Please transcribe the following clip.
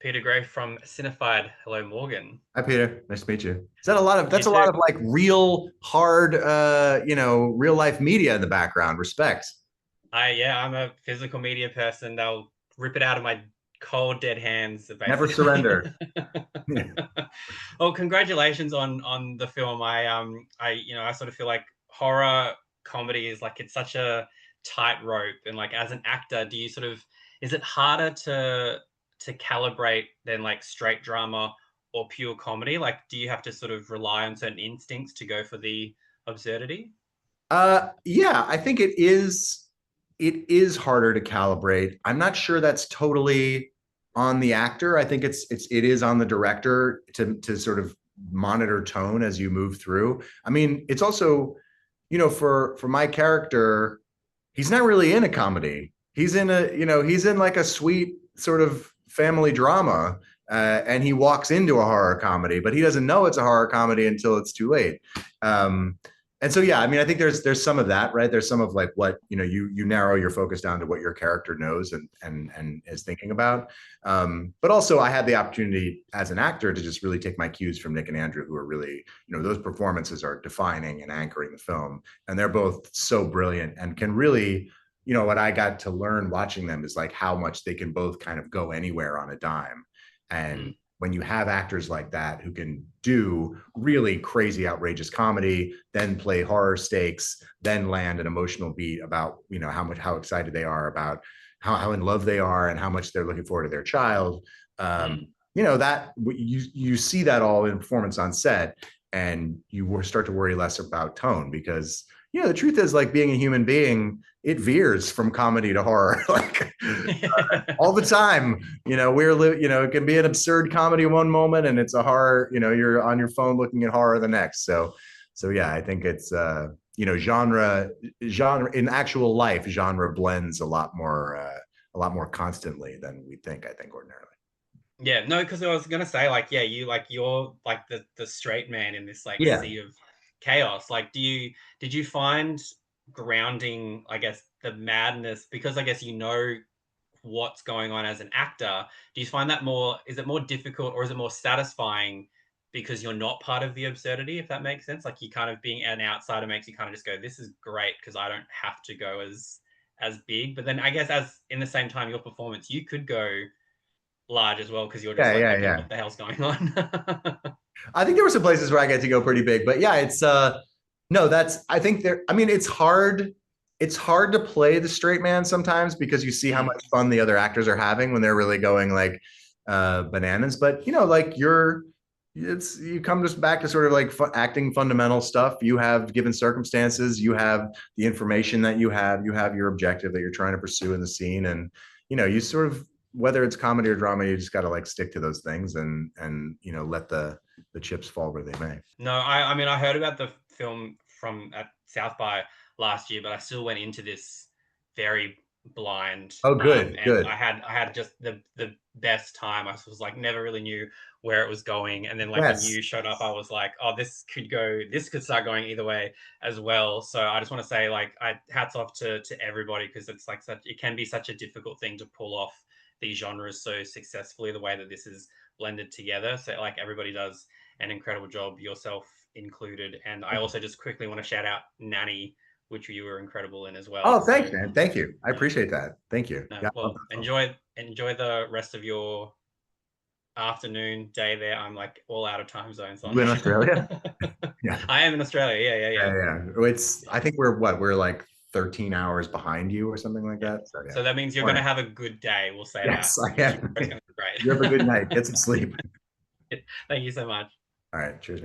Peter Gray from Cinefied. Hello, Morgan. Hi, Peter. Nice to meet you. Is that a lot of You that's a lot too. of like real hard real life media in the background. Respect. I'm a physical media person. They'll rip it out of my cold, dead hands, Never basically. surrender. Yeah. Well, congratulations on the film. I sort of feel like horror comedy is like it's such a tightrope, and like as an actor, do you sort of is it harder to calibrate than like straight drama or pure comedy? Like, do you have to sort of rely on certain instincts to go for the absurdity? Yeah, I think it is harder to calibrate. I'm not sure that's totally on the actor. I think it is on the director to sort of monitor tone as you move through. I mean, it's also, for my character, he's not really in a comedy. He's in like a sweet sort of family drama, and he walks into a horror comedy, but he doesn't know it's a horror comedy until it's too late. Um, and so, yeah, I mean, I think there's some of that, right? There's some of like what you narrow your focus down to what your character knows and is thinking about. But also, I had the opportunity as an actor to just really take my cues from Nick and Andrew, who are really, those performances are defining and anchoring the film, and they're both so brilliant and can really, what I got to learn watching them is like how much they can both kind of go anywhere on a dime. And Mm. when you have actors like that who can do really crazy, outrageous comedy, then play horror stakes, then land an emotional beat about, how excited they are about how in love they are and how much they're looking forward to their child. Mm. That you see that all in performance on set, and you start to worry less about tone because the truth is, like, being a human being, it veers from comedy to horror like all the time. It can be an absurd comedy one moment and it's a horror, you're on your phone looking at horror the next. So yeah, I think it's genre in actual life, genre blends a lot more constantly than we think, I think, ordinarily. Yeah, no, because I was gonna say, like, yeah, you're like the straight man in this like Yeah. sea of chaos. Like, did you find grounding, I guess, the madness because I guess you know what's going on as an actor? Do you find that more, is it more difficult or is it more satisfying because you're not part of the absurdity, if that makes sense? Like, you kind of being an outsider makes you kind of just go, this is great because I don't have to go as big. But then I guess as in the same time, your performance, you could go large as well because you're just Yeah, like, yeah, okay, yeah. what the hell's going on? I think there were some places where I get to go pretty big, but yeah, it's no, that's I think there. I mean, it's hard to play the straight man sometimes because you see how Mm. much fun the other actors are having when they're really going like bananas. But like you come just back to sort of like acting fundamental stuff. You have given circumstances, you have the information that you have your objective that you're trying to pursue in the scene, and you sort of, whether it's comedy or drama, you just got to like stick to those things and let the chips fall where they may. No, I mean I heard about the film from at South by last year, but I still went into this very blind. Oh, good, And good. I had just the best time. I was like never really knew where it was going, and then like when Yes. you showed up, I was like, oh, this could start going either way as well. So I just want to say like I hats off to everybody because it's like such it can be such a difficult thing to pull off these genres so successfully the way that this is blended together. So like everybody does an incredible job, yourself included. And I also just quickly want to shout out Nanny, which you were incredible in as well. Oh, So thanks, man. Thank you. I yeah, appreciate that. Thank you. no, Yeah, I love well, that film. enjoy the rest of your afternoon, day there. I'm like all out of time zone, so You in Australia? Yeah. I am in Australia. Yeah, yeah, Yeah, yeah. yeah. I Yeah. think we're like 13 hours behind you or something like Yeah. that. So yeah. So that means you're gonna Morning. have a good day. We'll say that. Yes, I It's am. gonna be You have a good night. great. Get some sleep. Thank you so much. All right. Cheers.